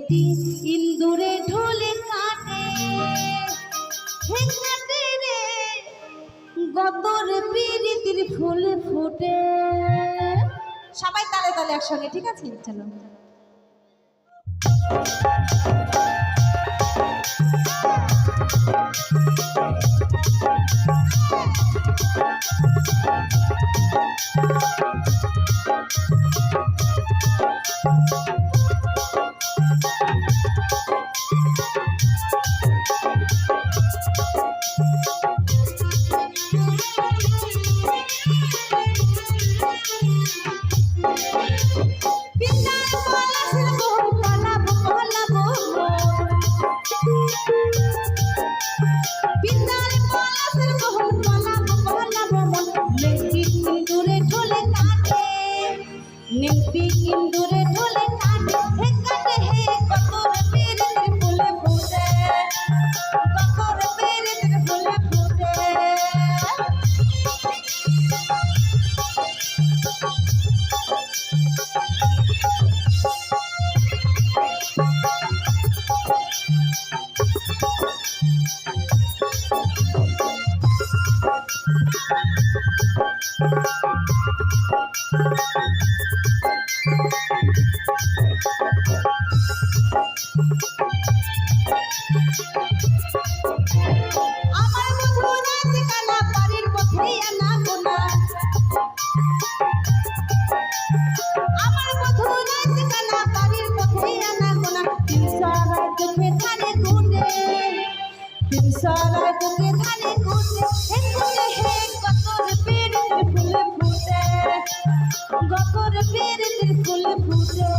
নেংটি ইন্দুরে ঢোলে কাটে হে কাটে রে গতর প্রীতির ফুল ফুটে। সবাই তালে তালে একসঙ্গে, ঠিক আছে? চলো। নেংটি ইন্দুরে ঢোলে কাটে হে কাটে হে গতর প্রীতির ফুল ফুটে, গতর প্রীতির ফুল ফুটে। আমার মধুরাজ কানা বাড়ির পথে আনা গোনা, আমার মধুরাজ কানা বাড়ির পথে আনা গোনা। তিনসারায় বুকে ধানে গুনে, তিনসারায় বুকে ধানে গুনে হে গুনে হে গতর প্রীতির ফুল ফুটে, গতর প্রীতির ফুল ফুটে।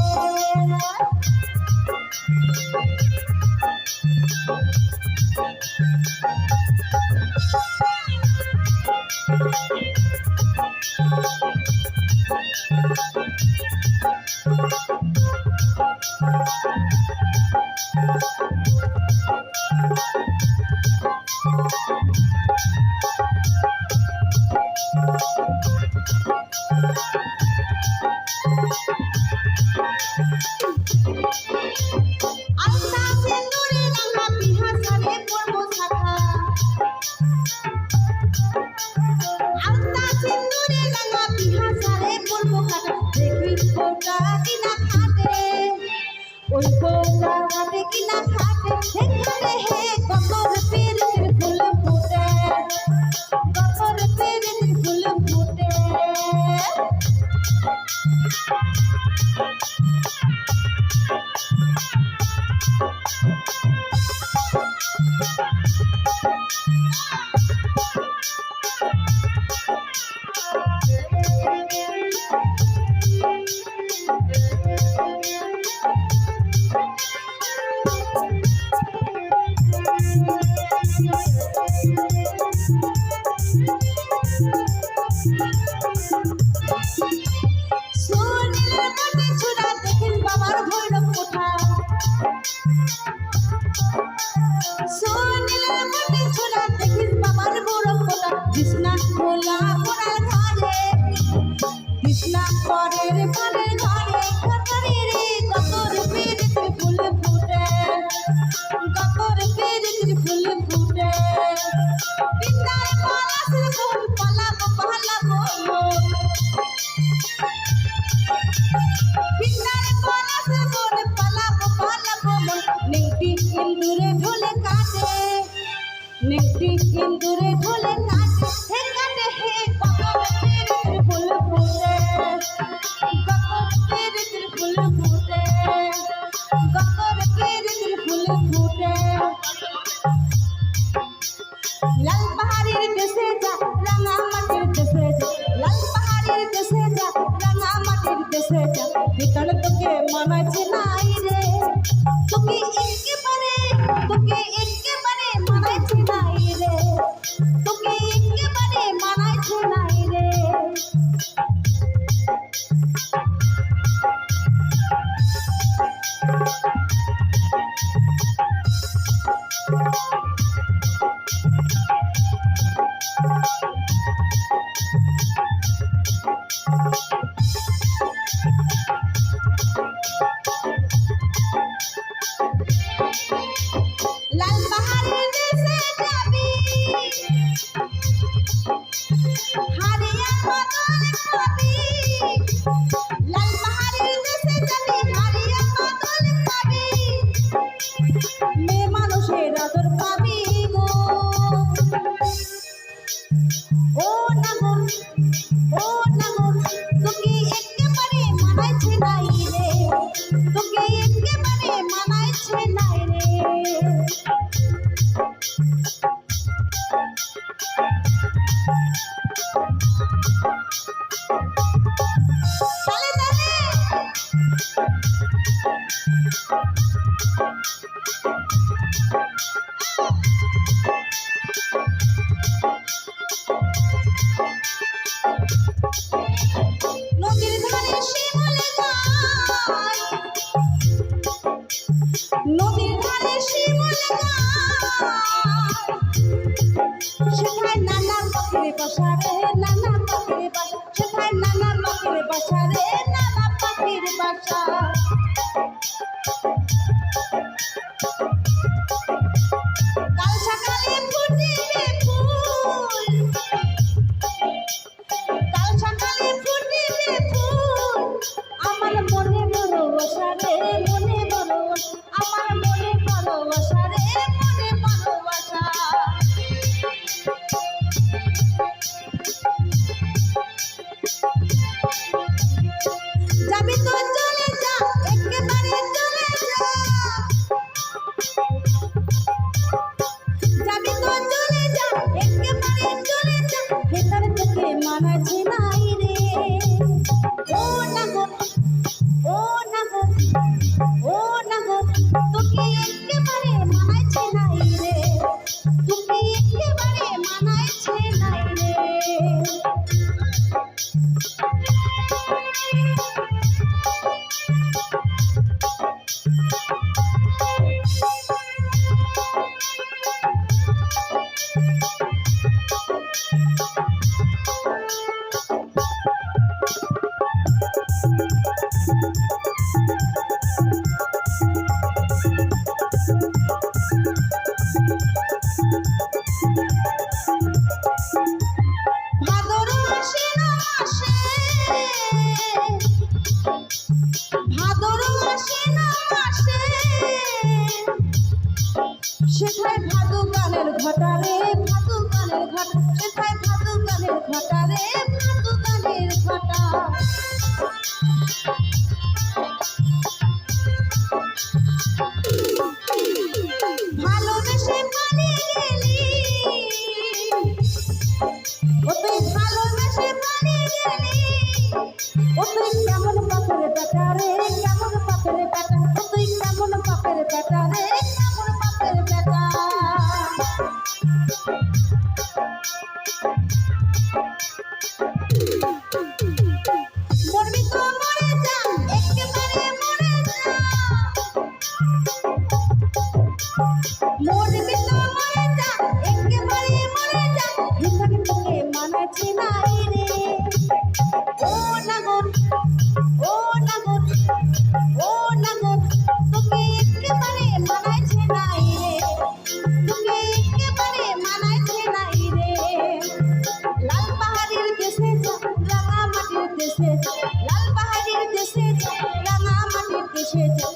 আলতা সিন্দুরে রাঙা বিহা সারে পরবো শাখা, আলতা সিন্দুরে রাঙা বিহা সারে পরবো শাখা। দেখি বউটা কিনা খাটে, ওই বউটা খাটে কিনা খাটে হে খাটে হে গতর প্রীতির ফুল ফুটে, গতর প্রীতির ফুল ফুটে। সোনিলের মাটি ছুড়া দেখিল বাবার ভৈরব কোঠা, সোনিলের মাটি ছুড়া দেখিল বাবার ভৈরব কোঠা। কৃষ্ণা খোলা ঘোড়ার ঘরে, কৃষ্ণা পরের পানের ঘরে ঘরে রে গতর প্রীতির ফুল ফুটে, গতর প্রীতির ফুল ফুটে। বিন্দার পলাশের ফুল পালাবো পালাবো, বিন্দার পলাশের ফুল পালাবো পালাবো। নেংটি ইন্দুরে ঢোলে কাটে, নেংটি ইন্দুরে ঢোলে কাটে হে কাটে হে গতর প্রীতির ফুল ফুটে, গতর প্রীতির ফুল ফুটে, গতর প্রীতির ফুল ফুটে। লাল পাহাড়ের দেশে যা রাঙা মাটির দেশে যা, লাল পাহাড়ের দেশে যা রাঙা মাটির দেশে যা। ভিতর তোকে মানাচ্ছে নাই রে, তোকে একেবারে মানাচ্ছে নাই রে, তোকে একেবারে মানাচ্ছে নাই রে। হারিয়ার বদল পাবি, লাল পাহাড়ের দেশে যাবি হারিয়ার বদল পাবি, মেয়ে মানুষের আদর পাবি গো। ও নাগর, ও নাগর, তোকে একেবারে মানাইছে নাই রে, তোকে একেবারে মানাইছে নাই রে। তালে তালে নদীর ধারে শিমুল গাছ, নদীর ধারে শিমুল গাছ, সেখানে নানা পাখির বাসা রে, নানা পাখির বাসা, সেখানে নানা পাখির বাসা রে, নানা পাখির বাসা। কাল সকালে ফুটিবে ফুল, কাল সকালে ফুটিবে ফুল, আমার মনে বড় আশা রে, মনে বড় আশা, আমার মনে বড় আশা রে, মনে বড় আশা। যাবি তো চলে যা, একেবারে চলে যা, যাবি তো চলে যা, একেবারে চলে যা, ভেতর থেকে মানাচ্ছে নাই রে। ও নাগর, ও নাগর, ও নাগর, তোকে একেবারে মানাচ্ছে নাই রে, তোকে একেবারে মানাচ্ছে নাই রে। ভাদর আশ্বিন মাসে, ভাদর আশ্বিন মাসে, সেথায় ভাদু গানের ঘটা রে, ভাদু গানের ঘটা, সেথায় ভাদু গানের ঘটা রে, ভাদু গানের ঘটা। ভালোবেসে পালিয়ে গেলি, ও তুই ভালোবেসে পালিয়ে গেলি, ও তুই কেমন পাপের বেটা রে, কেমন পাপের বেটা, ও তুই কেমন পাপের বেটা রে, কেমন পাপের বেটা। মরবি তো মরে যা, একেবারে মরে যা, মরবি তো মরে যা, একেবারে মরে যা, ভিতরে তোকে মানাচ্ছে নাই রে। ও নাগর, ও নাগর, ও নাগর, তোকে একেবারে মানাচ্ছে নাই রে, তোকে একেবারে মানাচ্ছে নাই রে। লাল পাহাড়ের দেশে যা, রাঙা মাটির দেশে যা, লাল পাহাড়ের দেশে যা, রাঙা মাটির দেশে যা,